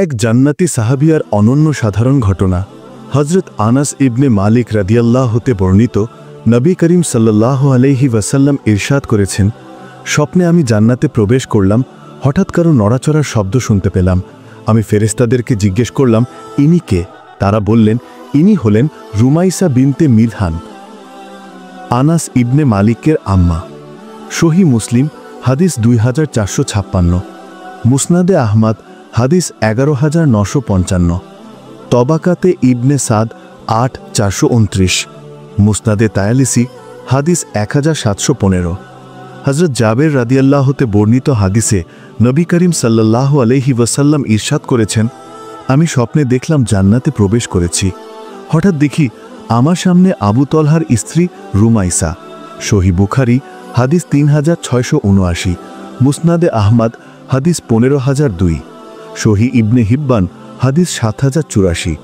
এক জান্নাতি সাহাবিয়ার অনন্য সাধারণ ঘটনা। হজরত আনাস ইবনে মালিক রাদিয়াল্লাহু হতে বর্ণিত, নবী করিম সাল্লাল্লাহু আলাইহি ওয়াসাল্লাম ইরশাদ করেছেন, স্বপ্নে আমি জান্নাতে প্রবেশ করলাম, হঠাৎ কারো নড়াচড়ার শব্দ শুনতে পেলাম। আমি ফেরেশতাদেরকে জিজ্ঞেস করলাম, ইনি কে? তারা বললেন, ইনি হলেন রুমাইসা বিনতে মিলহান, আনাস ইবনে মালিকের আম্মা। সহি মুসলিম হাদিস 2456, মুসনাদে আহমদ হাদিস 11955, তবাকাতে ইবনে সাদ 8429, মুসনাদে তায়ালিসি হাদিস 1715। হযরত জাবের রাদিয়াল্লাহু হতে বর্ণিত হাদিসে নবী করিম সাল্লাল্লাহু আলাইহি ওয়াসাল্লাম ইরশাদ করেছেন, আমি স্বপ্নে দেখলাম জান্নাতে প্রবেশ করেছি। হঠাৎ দেখি আমার সামনে আবু তলহার স্ত্রী রুমাইসা। সহি বুখারী হাদিস 3679, মুসনাদে আহমদ হাদিস 15002, সহি ইবনে হিব্বান হাদিস 7084,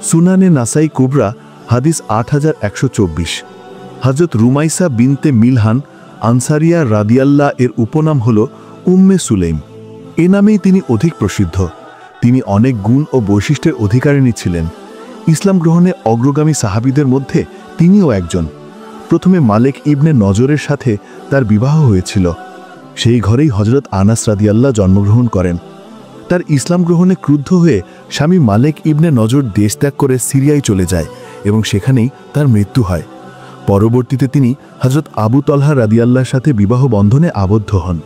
সুনানে নাসাই কুবরা হাদিস 8124। হযরত রুমাইসা বিনতে মিলহান আনসারিয়া রাদিয়াল্লাহ এর উপনাম হল উম্মে সুলেইম। এ নামেই তিনি অধিক প্রসিদ্ধ। তিনি অনেক গুণ ও বৈশিষ্ট্যের অধিকারিণী ছিলেন। ইসলাম গ্রহণে অগ্রগামী সাহাবীদের মধ্যে তিনিও একজন। প্রথমে মালিক ইবনে নজরের সাথে তার বিবাহ হয়েছিল। সেই ঘরেই হযরত আনাস রাদিয়াল্লাহ জন্মগ্রহণ করেন। তার ইসলাম গ্রহণে ক্রুদ্ধ হয়ে স্বামী মালিক ইবনে নজর দেশ ত্যাগ করে সিরিয়ায় চলে যায় এবং সেখানেই তার মৃত্যু হয়। পরবর্তীতে তিনি হযরত আবু তলহা রাদিয়াল্লাহর সাথে বিবাহ বন্ধনে আবদ্ধ হন।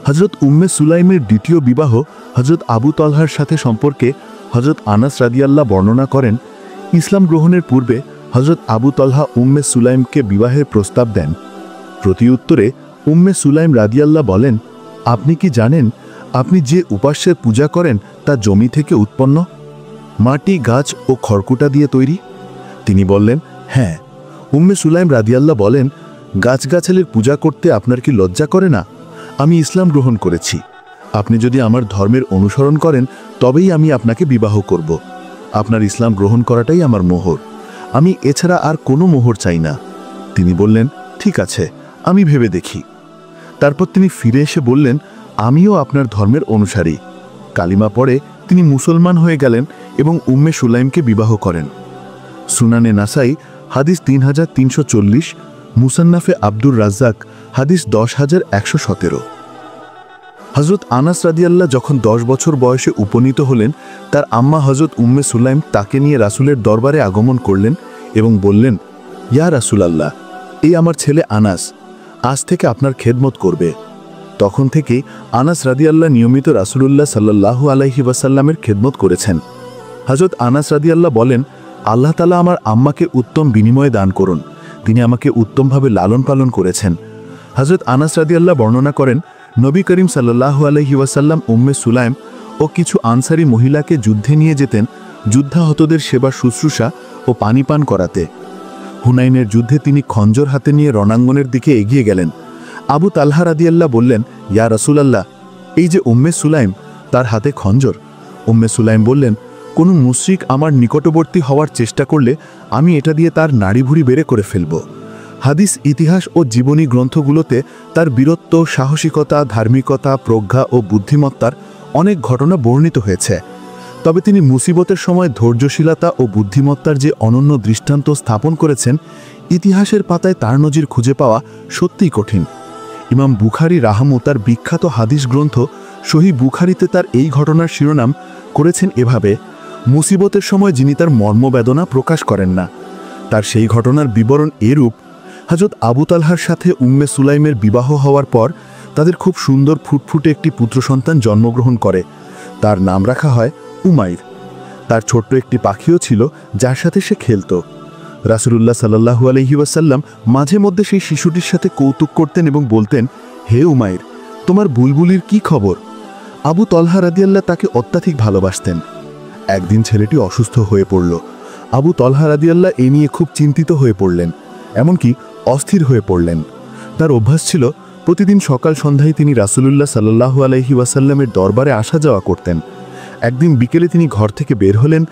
হযরত উম্মে সুলাইমের দ্বিতীয় বিবাহ হযরত আবু তলহার সাথে সম্পর্কে হযরত আনাস রাদিয়াল্লাহ বর্ণনা করেন, ইসলাম গ্রহণের পূর্বে হযরত আবু তলহা উম্মে সুলাইমকে বিবাহের প্রস্তাব দেন। প্রতি উত্তরে উম্মে সুলাইম রাদিয়াল্লাহ বলেন, আপনি কি জানেন আপনি যে উপাস্যের পূজা করেন তা জমি থেকে উৎপন্ন, মাটি, গাছ ও খড়কুটা দিয়ে তৈরি? তিনি বললেন, হ্যাঁ। উম্মে সুলাইম রাদিয়াল্লাহ বলেন, গাছগাছালির পূজা করতে আপনার কি লজ্জা করে না? আমি ইসলাম গ্রহণ করেছি। আপনি যদি আমার ধর্মের অনুসরণ করেন তবেই আমি আপনাকে বিবাহ করব। আপনার ইসলাম গ্রহণ করাটাই আমার মোহর। আমি এছাড়া আর কোনো মোহর চাই না। তিনি বললেন, ঠিক আছে, আমি ভেবে দেখি। তারপর তিনি ফিরে এসে বললেন, আমিও আপনার ধর্মের অনুসারী। কালিমা পড়ে তিনি মুসলমান হয়ে গেলেন এবং উম্মে সুলাইমকে বিবাহ করেন। সুনানে নাসাই হাদিস 3340, মুসান্নাফে আব্দুর রাজ্জাক হাদিস 10117। হযরত আনাস রাদিয়াল্লাহ যখন 10 বছর বয়সে উপনীত হলেন, তার আম্মা হযরত উম্মে সুলাইম তাকে নিয়ে রাসূলের দরবারে আগমন করলেন এবং বললেন, ইয়া রাসূলাল্লাহ, এই আমার ছেলে আনাস আজ থেকে আপনার খেদমত করবে। তখন থেকেই আনাস রাদিয়াল্লাহ নিয়মিত রাসূলুল্লাহ সাল্লাল্লাহু আলাইহি ওয়াসাল্লামের খেদমত করেছেন। হযরত আনাস রাদিয়াল্লাহ বলেন, আল্লাহ তাআলা আমার আম্মাকে উত্তম বিনিময় দান করুন। তিনি আমাকে উত্তমভাবে লালন পালন করেছেন। হযরত আনাস রাদিয়াল্লাহ বর্ণনা করেন, নবী করিম সাল্লাল্লাহু আলাইহি ওয়াসাল্লাম উম্মে সুলাইম ও কিছু আনসারী মহিলাকে যুদ্ধে নিয়ে যেতেন যুদ্ধাহতদের সেবা শুশ্রূষা ও পানি পান করাতে। হুনাইনের যুদ্ধে তিনি খঞ্জর হাতে নিয়ে রণাঙ্গনের দিকে এগিয়ে গেলেন। আবু তালহা রাদিয়াল্লাহ বললেন, ইয়া রাসূলাল্লাহ, এই যে উম্মে সুলাইম, তার হাতে খঞ্জর। উম্মে সুলাইম বললেন, কোনো মুশরিক আমার নিকটবর্তী হওয়ার চেষ্টা করলে আমি এটা দিয়ে তার নাড়িভুড়ি বের করে ফেলব। হাদিস, ইতিহাস ও জীবনী গ্রন্থগুলোতে তার বীরত্ব, সাহসিকতা, ধার্মিকতা, প্রজ্ঞা ও বুদ্ধিমত্তার অনেক ঘটনা বর্ণিত হয়েছে। তবে তিনি মুসিবতের সময় ধৈর্যশীলতা ও বুদ্ধিমত্তার যে অনন্য দৃষ্টান্ত স্থাপন করেছেন, ইতিহাসের পাতায় তার নজির খুঁজে পাওয়া সত্যিই কঠিন। ইমাম বুখারী রাহমু তার বিখ্যাত হাদিস গ্রন্থ সহিহ বুখারীতে তার এই ঘটনার শিরোনাম করেছেন এভাবে, মুসিবতের সময় যিনি তার মর্মবেদনা প্রকাশ করেন না। তার সেই ঘটনার বিবরণ এরূপ, হযরত আবু তালহার সাথে উম্মে সুলাইমের বিবাহ হওয়ার পর তাদের খুব সুন্দর ফুটফুটে একটি পুত্র সন্তান জন্মগ্রহণ করে। তার নাম রাখা হয় উমাইর। তার ছোট্ট একটি পাখিও ছিল যার সাথে সে খেলত। রাসূলুল্লাহ সাল্লাল্লাহু আলাইহি ওয়াসাল্লাম মাঝে মধ্যে সেই শিশুটির সাথে কৌতুক করতেন এবং বলতেন, হে উমাইর, তোমার বুলবুলির কি খবর? আবু তলহা রাদিয়াল্লাহ তাকে অত্যাধিক ভালোবাসতেন। একদিন ছেলেটি অসুস্থ হয়ে পড়ল। আবু তলহা রাদিয়াল্লাহ এ নিয়ে খুব চিন্তিত হয়ে পড়লেন, এমনকি অস্থির হয়ে পড়লেন। তার অভ্যাস ছিল প্রতিদিন সকাল সন্ধ্যায় তিনি রাসূলুল্লাহ সাল্লাল্লাহু আলাইহি ওয়াসাল্লামের দরবারে আসা যাওয়া করতেন। একদিন বিকেলে তিনি ঘর থেকে বের হলেন,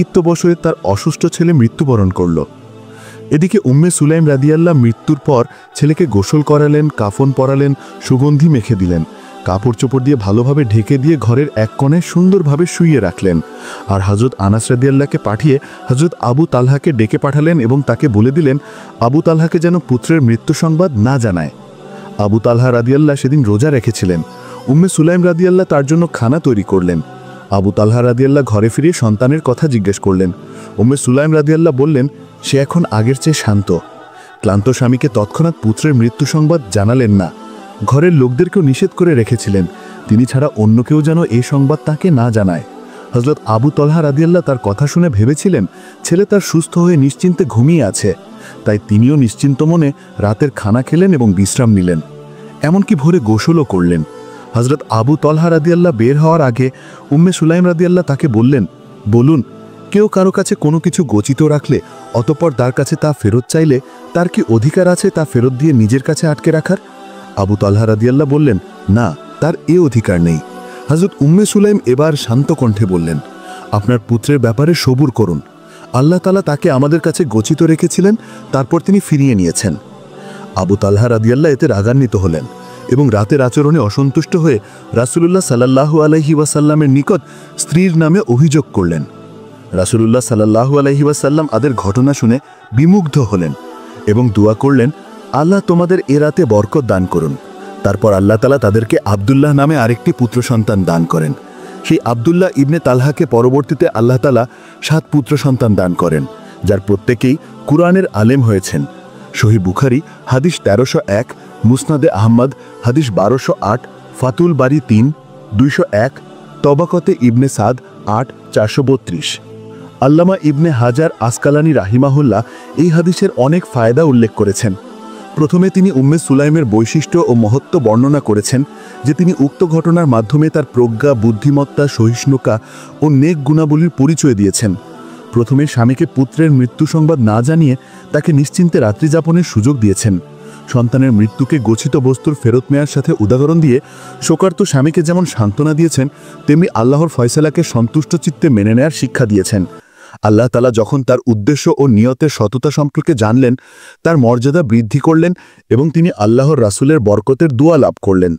ইত্যবসরে তার অসুস্থ ছেলে মৃত্যুবরণ করল। এদিকে উম্মে সুলাইম রাদিয়াল্লাহ মৃত্যুর পর ছেলেকে গোসল করালেন, কাফন পরালেন, সুগন্ধি মেখে দিলেন। কাপড় চোপড় দিয়ে ভালোভাবে ঢেকে দিয়ে ঘরের এক কোণে সুন্দরভাবে শুইয়ে রাখলেন। আর হযরত আনাস রাদিয়াল্লাহকে পাঠিয়ে হযরত আবু তালহাকে ডেকে পাঠালেন এবং তাকে বলে দিলেন আবু তালহাকে যেন পুত্রের মৃত্যু সংবাদ না জানায়। আবু তালহা রাদিয়াল্লাহ সেদিন রোজা রেখেছিলেন। উম্মে সুলাইম রাদিয়াল্লাহ তার জন্য খানা তৈরি করলেন। আবু তালহা রাদিয়াল্লাহ ঘরে ফিরে সন্তানের কথা জিজ্ঞেস করলেন। উম্মে সুলাইম রাদিয়াল্লাহ বললেন, সে এখন আগের চেয়ে শান্ত। ক্লান্ত স্বামীকে তৎক্ষণাৎ পুত্রের মৃত্যু সংবাদ জানালেন না। ঘরের লোকদেরকেও নিষেধ করে রেখেছিলেন, তিনি ছাড়া অন্য কেউ যেন এই সংবাদ তাকে না জানায়। হযরত আবু তালহা রাদিয়াল্লাহ তার কথা শুনে ভেবেছিলেন ছেলে তার সুস্থ হয়ে নিশ্চিন্তে ঘুমিয়ে আছে, তাই তিনিও নিশ্চিন্ত মনে রাতের খানা খেলেন এবং বিশ্রাম নিলেন। এমনকি ভোরে গোসলও করলেন। হযরত আবু তালহা রাদিয়াল্লাহ বের হওয়ার আগে উম্মে সুলাইম রাদিয়াল্লাহ তাকে বললেন, বলুন, কেউ কারো কাছে কোনো কিছু গচ্ছিত রাখলে অতঃপর তার কাছে তা ফেরত চাইলে তার কি অধিকার আছে তা ফেরত দিয়ে নিজের কাছে আটকে রাখার? আবু তালহা রাদিয়াল্লাহ বললেন, না, তার এ অধিকার নেই। হযরত উম্মে সুলাইম এবার শান্ত কণ্ঠে বললেন, আপনার পুত্রের ব্যাপারে সবুর করুন। আল্লাহ তাআলা তাকে আমাদের কাছে গচ্ছিত রেখেছিলেন, তারপর তিনি ফিরিয়ে নিয়েছেন। আবু তালহা রাদিয়াল্লাহ এতে রাগান্বিত হলেন এবং রাতের আচরণে অসন্তুষ্ট হয়ে রাসূলুল্লাহ সাল্লাল্লাহু আলাইহি ওয়াসাল্লামের নিকট স্ত্রীর নামে অভিযোগ করলেন। রাসূলুল্লাহ সাল্লাল্লাহু আলাইহি ওয়াসাল্লাম তাদের ঘটনা শুনে বিমুগ্ধ হলেন এবং দোয়া করলেন, আল্লাহ তোমাদের এ রাতে বরকত দান করুন। তারপর আল্লাহ তাআলা তাদেরকে আব্দুল্লাহ নামে আরেকটি পুত্র সন্তান দান করেন। সেই আব্দুল্লাহ ইবনে তালহাকে পরবর্তীতে আল্লাহ তাআলা 7 পুত্র সন্তান দান করেন, যার প্রত্যেকেই কুরআনের আলেম হয়েছেন। সহিহ বুখারী হাদিস 1301, মুসনাদে আহমদ হাদিস 1208, ফাতুল বারি 3, 201, তবাকতে ইবনে সাদ 8, 432। আল্লামা ইবনে হাজার আসকালানি রাহিমাহুল্লাহ এই হাদিসের অনেক ফায়দা উল্লেখ করেছেন। প্রথমে তিনি উম্মে সুলাইমের বৈশিষ্ট্য ও মহত্ব বর্ণনা করেছেন যে তিনি উক্ত ঘটনার মাধ্যমে তার প্রজ্ঞা, বুদ্ধিমত্তা, সহিষ্ণুতা ও নেক গুণাবলীর পরিচয় দিয়েছেন। প্রথমে স্বামীকে পুত্রের মৃত্যু সংবাদ না জানিয়ে তাকে নিশ্চিন্তে রাত্রি যাপনের সুযোগ দিয়েছেন। সন্তানের মৃত্যুকে গচ্ছিত বস্তুর ফেরত নেওয়ার সাথে উদাহরণ দিয়ে শোকার্ত স্বামীকে যেমন সান্ত্বনা দিয়েছেন, তেমনি আল্লাহর ফয়সালাকে সন্তুষ্ট চিত্তে মেনে নেয়ার শিক্ষা দিয়েছেন। আল্লাহ তাআলা যখন তার উদ্দেশ্য ও নিয়তের সততা সম্পর্কে জানলেন, তার মর্যাদা বৃদ্ধি করলেন এবং তিনি আল্লাহর রাসূলের বরকতের দোয়া লাভ করলেন।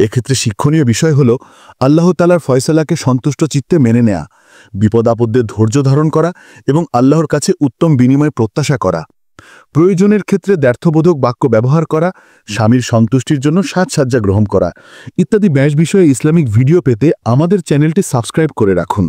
এক্ষেত্রে শিক্ষণীয় বিষয় হল আল্লাহ তাআলার ফয়সালাকে সন্তুষ্ট চিত্তে মেনে নেয়া, বিপদ আপদে ধৈর্য ধারণ করা এবং আল্লাহর কাছে উত্তম বিনিময় প্রত্যাশা করা, প্রয়োজনের ক্ষেত্রে দ্ব্যর্থবোধক বাক্য ব্যবহার করা, স্বামীর সন্তুষ্টির জন্য সাজসজ্জা গ্রহণ করা ইত্যাদি বিষয়ে ইসলামিক ভিডিও পেতে আমাদের চ্যানেলটি সাবস্ক্রাইব করে রাখুন।